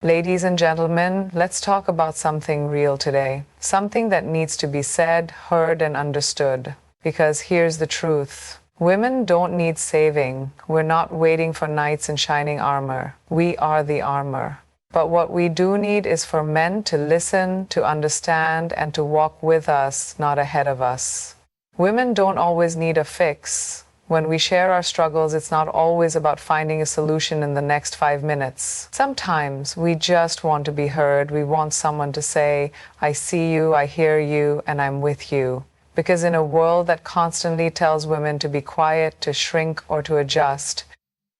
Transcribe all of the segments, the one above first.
Ladies and gentlemen, let's talk about something real today. Something that needs to be said, heard, and understood. Because here's the truth. Women don't need saving. We're not waiting for knights in shining armor. We are the armor. But what we do need is for men to listen, to understand, and to walk with us, not ahead of us. Women don't always need a fix. When we share our struggles, it's not always about finding a solution in the next 5 minutes. Sometimes we just want to be heard. We want someone to say, I see you, I hear you, and I'm with you. Because in a world that constantly tells women to be quiet, to shrink, or to adjust,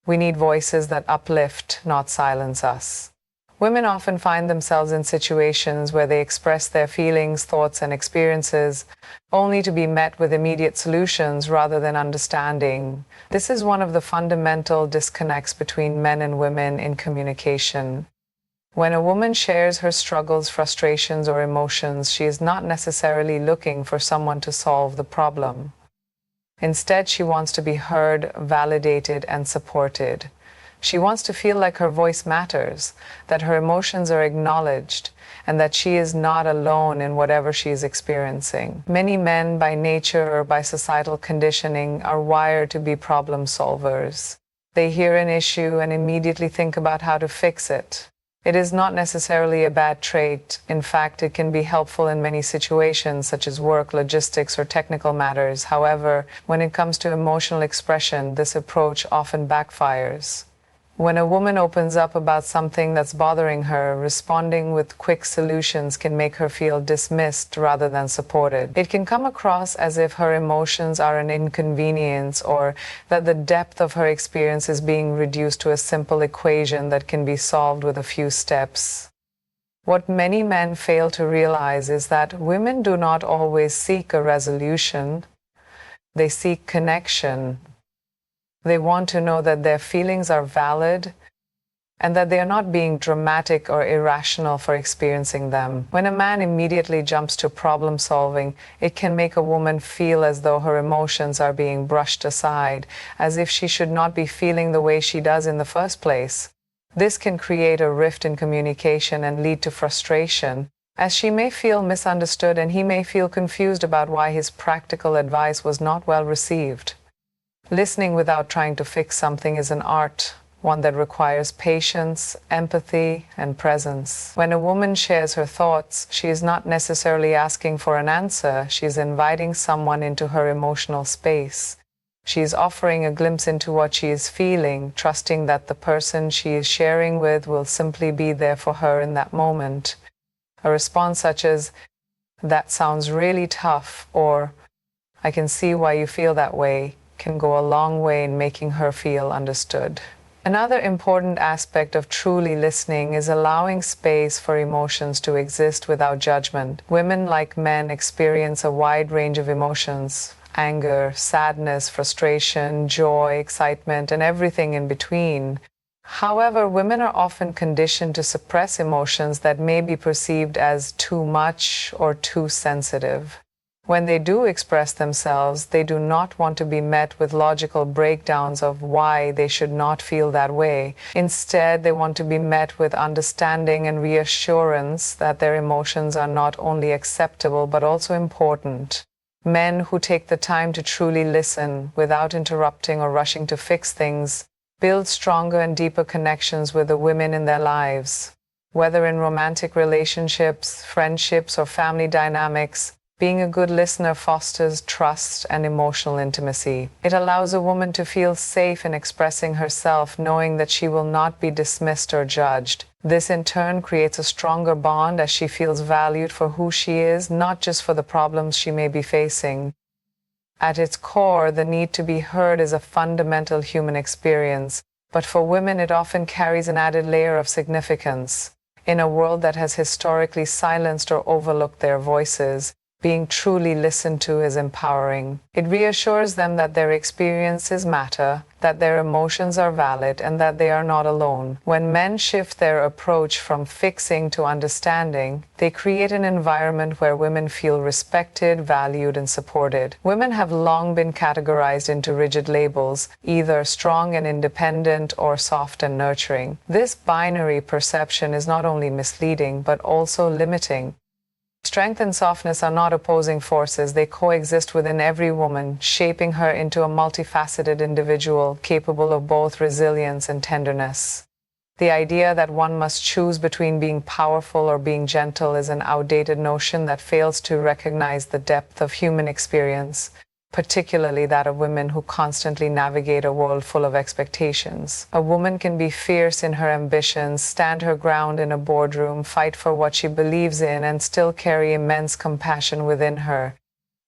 we need voices that uplift, not silence us. Women often find themselves in situations where they express their feelings, thoughts, and experiences only to be met with immediate solutions rather than understanding. This is one of the fundamental disconnects between men and women in communication. When a woman shares her struggles, frustrations, or emotions, she is not necessarily looking for someone to solve the problem. Instead, she wants to be heard, validated, and supported. She wants to feel like her voice matters, that her emotions are acknowledged, and that she is not alone in whatever she is experiencing. Many men, by nature or by societal conditioning, are wired to be problem solvers. They hear an issue and immediately think about how to fix it. It is not necessarily a bad trait. In fact, it can be helpful in many situations, such as work, logistics, or technical matters. However, when it comes to emotional expression, this approach often backfires. When a woman opens up about something that's bothering her, responding with quick solutions can make her feel dismissed rather than supported. It can come across as if her emotions are an inconvenience or that the depth of her experience is being reduced to a simple equation that can be solved with a few steps. What many men fail to realize is that women do not always seek a resolution. They seek connection. They want to know that their feelings are valid and that they are not being dramatic or irrational for experiencing them. When a man immediately jumps to problem solving, it can make a woman feel as though her emotions are being brushed aside, as if she should not be feeling the way she does in the first place. This can create a rift in communication and lead to frustration, as she may feel misunderstood and he may feel confused about why his practical advice was not well received. Listening without trying to fix something is an art, one that requires patience, empathy, and presence. When a woman shares her thoughts, she is not necessarily asking for an answer. She is inviting someone into her emotional space. She is offering a glimpse into what she is feeling, trusting that the person she is sharing with will simply be there for her in that moment. A response such as, "That sounds really tough," or "I can see why you feel that way," can go a long way in making her feel understood. Another important aspect of truly listening is allowing space for emotions to exist without judgment. Women, like men, experience a wide range of emotions: anger, sadness, frustration, joy, excitement, and everything in between. However, women are often conditioned to suppress emotions that may be perceived as too much or too sensitive. When they do express themselves, they do not want to be met with logical breakdowns of why they should not feel that way. Instead, they want to be met with understanding and reassurance that their emotions are not only acceptable but also important. Men who take the time to truly listen without interrupting or rushing to fix things build stronger and deeper connections with the women in their lives. Whether in romantic relationships, friendships, or family dynamics, being a good listener fosters trust and emotional intimacy. It allows a woman to feel safe in expressing herself, knowing that she will not be dismissed or judged. This in turn creates a stronger bond as she feels valued for who she is, not just for the problems she may be facing. At its core, the need to be heard is a fundamental human experience, but for women it often carries an added layer of significance. In a world that has historically silenced or overlooked their voices, being truly listened to is empowering. It reassures them that their experiences matter, that their emotions are valid, and that they are not alone. When men shift their approach from fixing to understanding, they create an environment where women feel respected, valued, and supported. Women have long been categorized into rigid labels, either strong and independent or soft and nurturing. This binary perception is not only misleading but also limiting. Strength and softness are not opposing forces. They coexist within every woman, shaping her into a multifaceted individual capable of both resilience and tenderness. The idea that one must choose between being powerful or being gentle is an outdated notion that fails to recognize the depth of human experience, particularly that of women who constantly navigate a world full of expectations. A woman can be fierce in her ambitions, stand her ground in a boardroom, fight for what she believes in, and still carry immense compassion within her.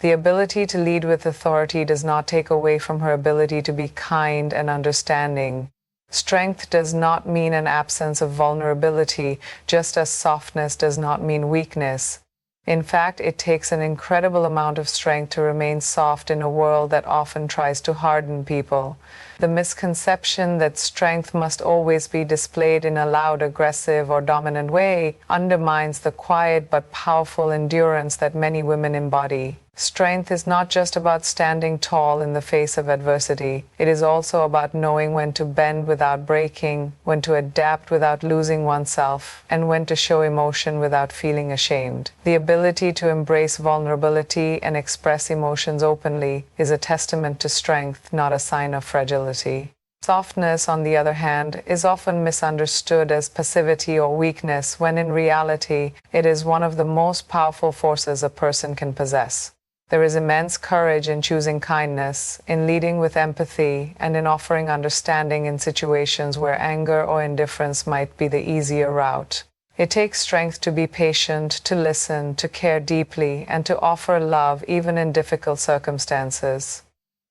The ability to lead with authority does not take away from her ability to be kind and understanding. Strength does not mean an absence of vulnerability, just as softness does not mean weakness. In fact, it takes an incredible amount of strength to remain soft in a world that often tries to harden people. The misconception that strength must always be displayed in a loud, aggressive, or dominant way undermines the quiet but powerful endurance that many women embody. Strength is not just about standing tall in the face of adversity. It is also about knowing when to bend without breaking, when to adapt without losing oneself, and when to show emotion without feeling ashamed. The ability to embrace vulnerability and express emotions openly is a testament to strength, not a sign of fragility. Softness, on the other hand, is often misunderstood as passivity or weakness, when in reality, it is one of the most powerful forces a person can possess. There is immense courage in choosing kindness, in leading with empathy, and in offering understanding in situations where anger or indifference might be the easier route. It takes strength to be patient, to listen, to care deeply, and to offer love even in difficult circumstances.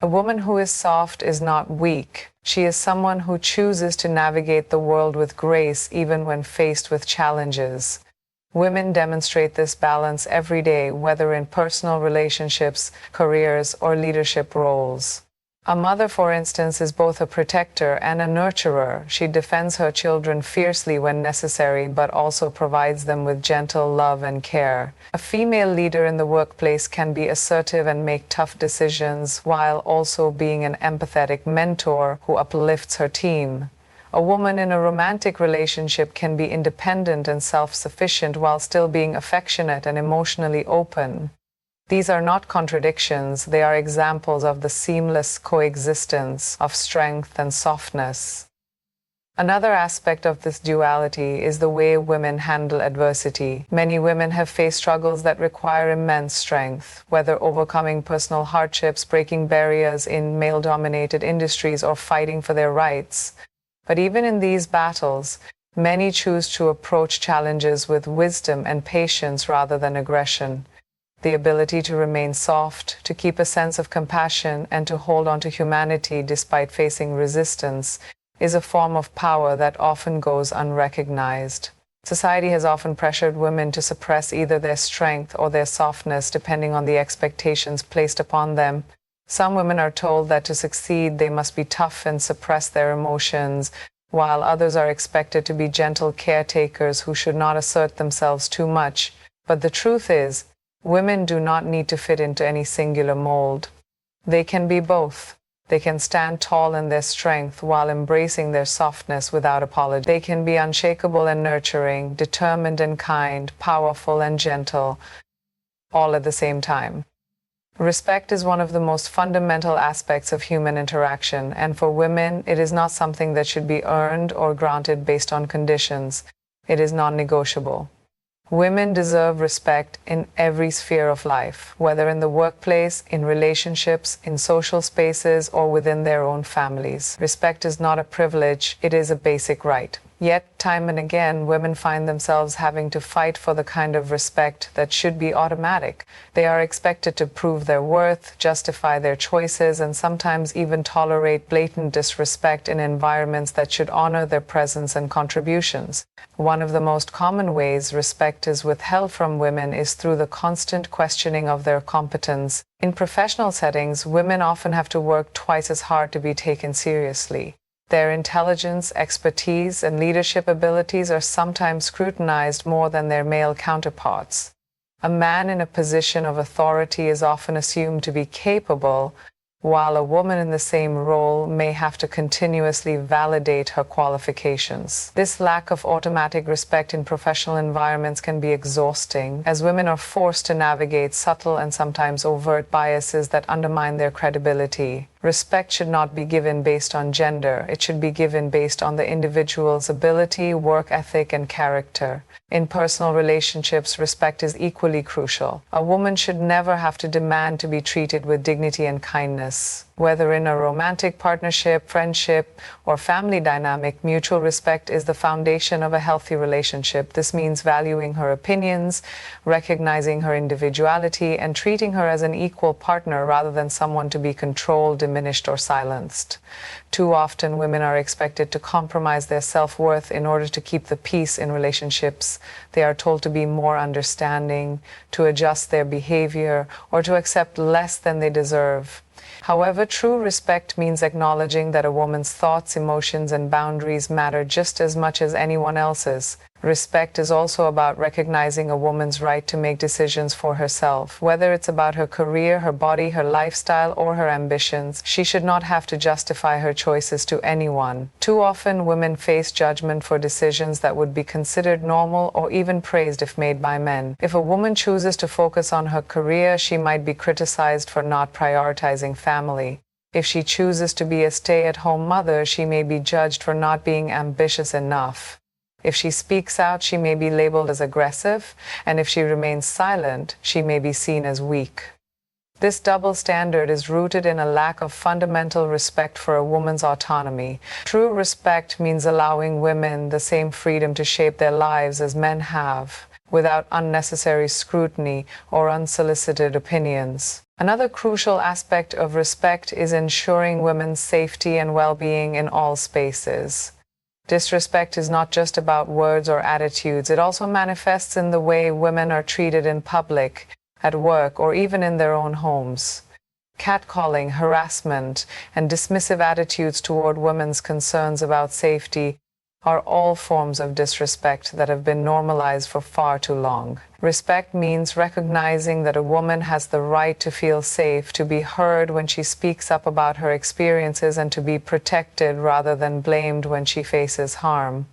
A woman who is soft is not weak. She is someone who chooses to navigate the world with grace even when faced with challenges. Women demonstrate this balance every day, whether in personal relationships, careers, or leadership roles. A mother, for instance, is both a protector and a nurturer. She defends her children fiercely when necessary, but also provides them with gentle love and care. A female leader in the workplace can be assertive and make tough decisions, while also being an empathetic mentor who uplifts her team. A woman in a romantic relationship can be independent and self-sufficient while still being affectionate and emotionally open. These are not contradictions, they are examples of the seamless coexistence of strength and softness. Another aspect of this duality is the way women handle adversity. Many women have faced struggles that require immense strength, whether overcoming personal hardships, breaking barriers in male-dominated industries, or fighting for their rights. But even in these battles, many choose to approach challenges with wisdom and patience rather than aggression. The ability to remain soft, to keep a sense of compassion, and to hold on to humanity despite facing resistance is a form of power that often goes unrecognized. Society has often pressured women to suppress either their strength or their softness depending on the expectations placed upon them. Some women are told that to succeed they must be tough and suppress their emotions, while others are expected to be gentle caretakers who should not assert themselves too much. But the truth is, women do not need to fit into any singular mold. They can be both. They can stand tall in their strength while embracing their softness without apology. They can be unshakable and nurturing, determined and kind, powerful and gentle, all at the same time. Respect is one of the most fundamental aspects of human interaction, and for women, it is not something that should be earned or granted based on conditions. It is non-negotiable. Women deserve respect in every sphere of life, whether in the workplace, in relationships, in social spaces, or within their own families. Respect is not a privilege, it is a basic right. Yet, time and again, women find themselves having to fight for the kind of respect that should be automatic. They are expected to prove their worth, justify their choices, and sometimes even tolerate blatant disrespect in environments that should honor their presence and contributions. One of the most common ways respect is withheld from women is through the constant questioning of their competence. In professional settings, women often have to work twice as hard to be taken seriously. Their intelligence, expertise, and leadership abilities are sometimes scrutinized more than their male counterparts. A man in a position of authority is often assumed to be capable, while a woman in the same role may have to continuously validate her qualifications. This lack of automatic respect in professional environments can be exhausting, as women are forced to navigate subtle and sometimes overt biases that undermine their credibility. Respect should not be given based on gender. It should be given based on the individual's ability, work ethic, and character. In personal relationships, respect is equally crucial. A woman should never have to demand to be treated with dignity and kindness. Whether in a romantic partnership, friendship, or family dynamic, mutual respect is the foundation of a healthy relationship. This means valuing her opinions, recognizing her individuality, and treating her as an equal partner rather than someone to be controlled, diminished, or silenced. Too often, women are expected to compromise their self-worth in order to keep the peace in relationships. They are told to be more understanding, to adjust their behavior, or to accept less than they deserve. However, true respect means acknowledging that a woman's thoughts, emotions, and boundaries matter just as much as anyone else's. Respect is also about recognizing a woman's right to make decisions for herself. Whether it's about her career, her body, her lifestyle, or her ambitions, she should not have to justify her choices to anyone. Too often, women face judgment for decisions that would be considered normal or even praised if made by men. If a woman chooses to focus on her career, she might be criticized for not prioritizing family. If she chooses to be a stay-at-home mother, she may be judged for not being ambitious enough. If she speaks out, she may be labeled as aggressive, and if she remains silent, she may be seen as weak. This double standard is rooted in a lack of fundamental respect for a woman's autonomy. True respect means allowing women the same freedom to shape their lives as men have, without unnecessary scrutiny or unsolicited opinions. Another crucial aspect of respect is ensuring women's safety and well-being in all spaces. Disrespect is not just about words or attitudes. It also manifests in the way women are treated in public, at work, or even in their own homes. Catcalling, harassment, and dismissive attitudes toward women's concerns about safety are all forms of disrespect that have been normalized for far too long. Respect means recognizing that a woman has the right to feel safe, to be heard when she speaks up about her experiences, and to be protected rather than blamed when she faces harm.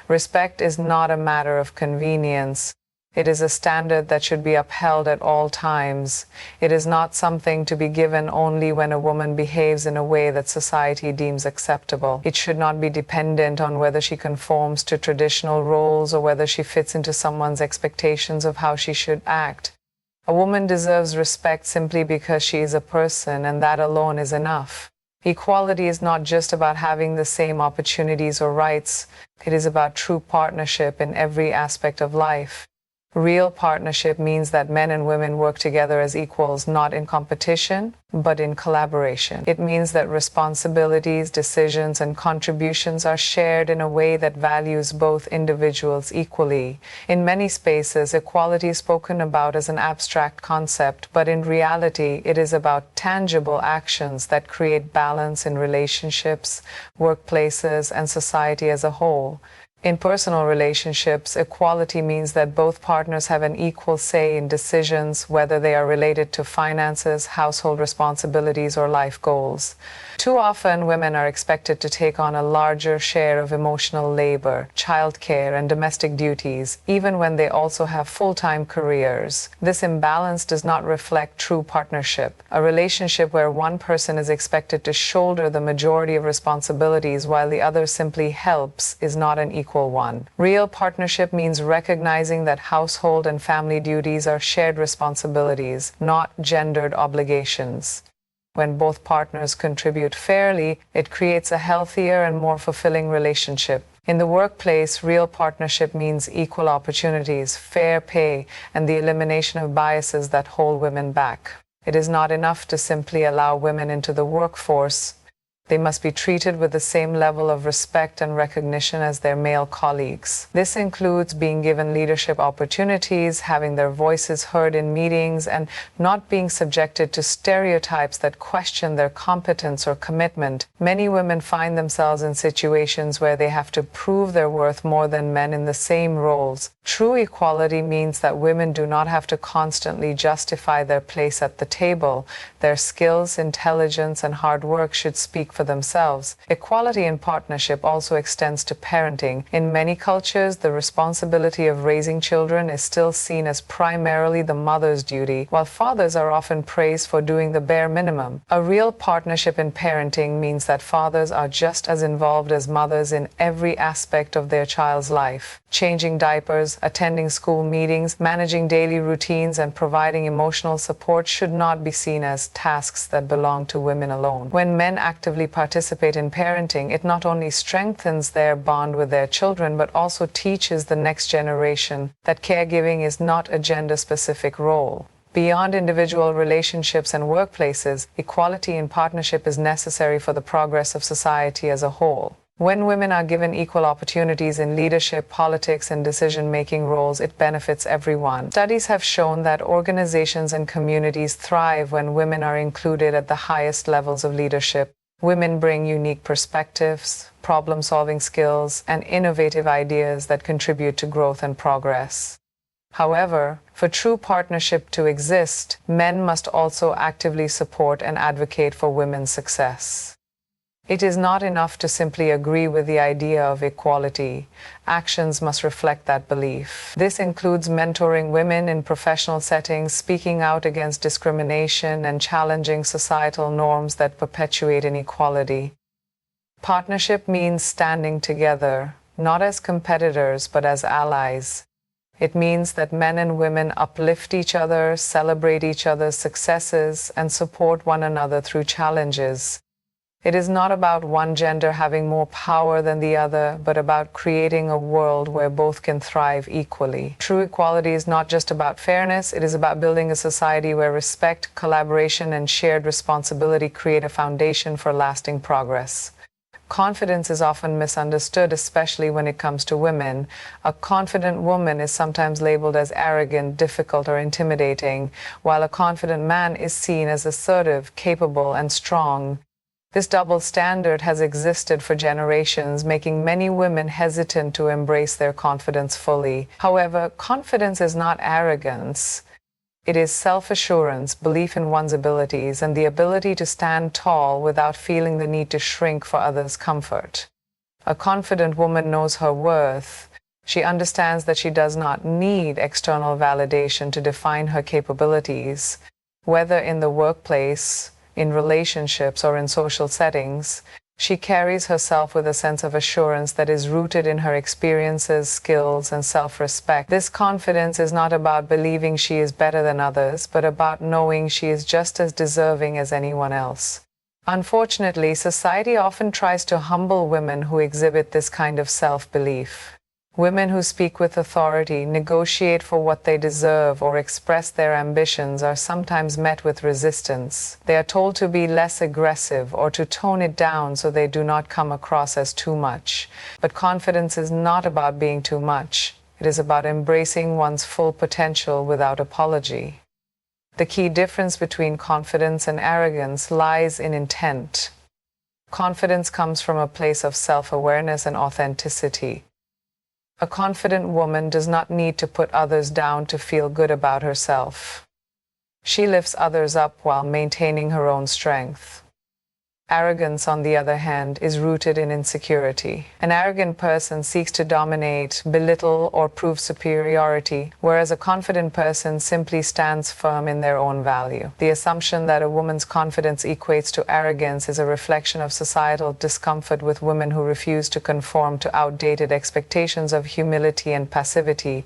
Respect is not a matter of convenience. It is a standard that should be upheld at all times. It is not something to be given only when a woman behaves in a way that society deems acceptable. It should not be dependent on whether she conforms to traditional roles or whether she fits into someone's expectations of how she should act. A woman deserves respect simply because she is a person, and that alone is enough. Equality is not just about having the same opportunities or rights. It is about true partnership in every aspect of life. Real partnership means that men and women work together as equals, not in competition, but in collaboration. It means that responsibilities, decisions, and contributions are shared in a way that values both individuals equally. In many spaces, equality is spoken about as an abstract concept, but in reality, it is about tangible actions that create balance in relationships, workplaces, and society as a whole. In personal relationships, equality means that both partners have an equal say in decisions, whether they are related to finances, household responsibilities, or life goals. Too often, women are expected to take on a larger share of emotional labor, childcare, and domestic duties, even when they also have full-time careers. This imbalance does not reflect true partnership. A relationship where one person is expected to shoulder the majority of responsibilities while the other simply helps is not an equal one. Real partnership means recognizing that household and family duties are shared responsibilities, not gendered obligations. When both partners contribute fairly, it creates a healthier and more fulfilling relationship. In the workplace, real partnership means equal opportunities, fair pay, and the elimination of biases that hold women back. It is not enough to simply allow women into the workforce. They must be treated with the same level of respect and recognition as their male colleagues. This includes being given leadership opportunities, having their voices heard in meetings, and not being subjected to stereotypes that question their competence or commitment. Many women find themselves in situations where they have to prove their worth more than men in the same roles. True equality means that women do not have to constantly justify their place at the table. Their skills, intelligence, and hard work should speak for themselves. Equality in partnership also extends to parenting. In many cultures, the responsibility of raising children is still seen as primarily the mother's duty, while fathers are often praised for doing the bare minimum. A real partnership in parenting means that fathers are just as involved as mothers in every aspect of their child's life. Changing diapers, attending school meetings, managing daily routines, and providing emotional support should not be seen as tasks that belong to women alone. When men actively participate in parenting, it not only strengthens their bond with their children, but also teaches the next generation that caregiving is not a gender-specific role. Beyond individual relationships and workplaces, equality in partnership is necessary for the progress of society as a whole. When women are given equal opportunities in leadership, politics, and decision-making roles, it benefits everyone. Studies have shown that organizations and communities thrive when women are included at the highest levels of leadership. Women bring unique perspectives, problem-solving skills, and innovative ideas that contribute to growth and progress. However, for true partnership to exist, men must also actively support and advocate for women's success. It is not enough to simply agree with the idea of equality. Actions must reflect that belief. This includes mentoring women in professional settings, speaking out against discrimination, and challenging societal norms that perpetuate inequality. Partnership means standing together, not as competitors, but as allies. It means that men and women uplift each other, celebrate each other's successes, and support one another through challenges. It is not about one gender having more power than the other, but about creating a world where both can thrive equally. True equality is not just about fairness, it is about building a society where respect, collaboration, and shared responsibility create a foundation for lasting progress. Confidence is often misunderstood, especially when it comes to women. A confident woman is sometimes labeled as arrogant, difficult, or intimidating, while a confident man is seen as assertive, capable, and strong. This double standard has existed for generations, making many women hesitant to embrace their confidence fully. However, confidence is not arrogance. It is self-assurance, belief in one's abilities, and the ability to stand tall without feeling the need to shrink for others' comfort. A confident woman knows her worth. She understands that she does not need external validation to define her capabilities. Whether in the workplace, in relationships, or in social settings, she carries herself with a sense of assurance that is rooted in her experiences, skills, and self-respect. This confidence is not about believing she is better than others, but about knowing she is just as deserving as anyone else. Unfortunately, society often tries to humble women who exhibit this kind of self-belief. Women who speak with authority, negotiate for what they deserve, or express their ambitions are sometimes met with resistance. They are told to be less aggressive or to tone it down so they do not come across as too much. But confidence is not about being too much. It is about embracing one's full potential without apology. The key difference between confidence and arrogance lies in intent. Confidence comes from a place of self-awareness and authenticity. A confident woman does not need to put others down to feel good about herself. She lifts others up while maintaining her own strength. Arrogance, on the other hand, is rooted in insecurity. An arrogant person seeks to dominate, belittle, or prove superiority, whereas a confident person simply stands firm in their own value. The assumption that a woman's confidence equates to arrogance is a reflection of societal discomfort with women who refuse to conform to outdated expectations of humility and passivity.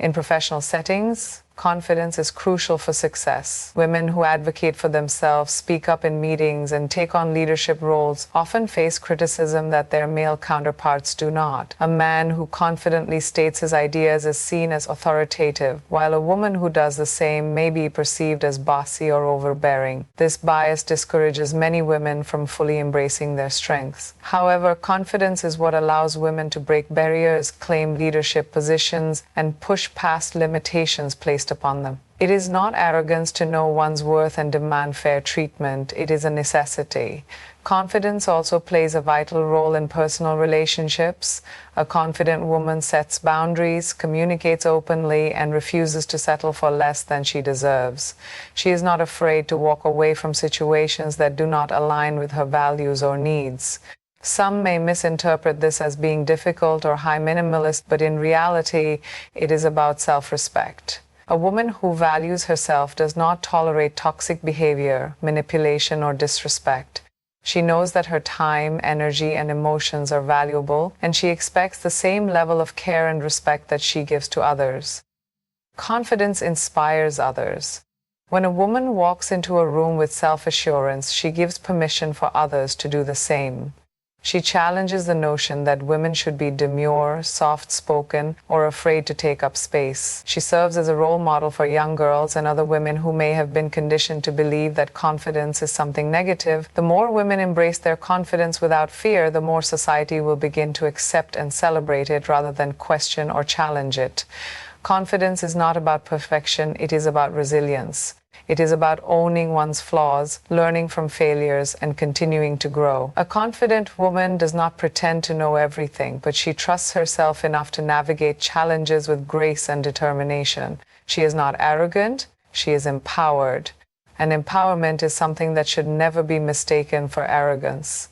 In professional settings, confidence is crucial for success. Women who advocate for themselves, speak up in meetings, and take on leadership roles often face criticism that their male counterparts do not. A man who confidently states his ideas is seen as authoritative, while a woman who does the same may be perceived as bossy or overbearing. This bias discourages many women from fully embracing their strengths. However, confidence is what allows women to break barriers, claim leadership positions, and push past limitations placed upon them. It is not arrogance to know one's worth and demand fair treatment. It is a necessity. Confidence also plays a vital role in personal relationships. A confident woman sets boundaries, communicates openly, and refuses to settle for less than she deserves. She is not afraid to walk away from situations that do not align with her values or needs. Some may misinterpret this as being difficult or high minimalist, but in reality, it is about self-respect. A woman who values herself does not tolerate toxic behavior, manipulation, or disrespect. She knows that her time, energy, and emotions are valuable, and she expects the same level of care and respect that she gives to others. Confidence inspires others. When a woman walks into a room with self-assurance, she gives permission for others to do the same. She challenges the notion that women should be demure, soft-spoken, or afraid to take up space. She serves as a role model for young girls and other women who may have been conditioned to believe that confidence is something negative. The more women embrace their confidence without fear, the more society will begin to accept and celebrate it rather than question or challenge it. Confidence is not about perfection, it is about resilience. It is about owning one's flaws, learning from failures, and continuing to grow. A confident woman does not pretend to know everything, but she trusts herself enough to navigate challenges with grace and determination. She is not arrogant, she is empowered. And empowerment is something that should never be mistaken for arrogance.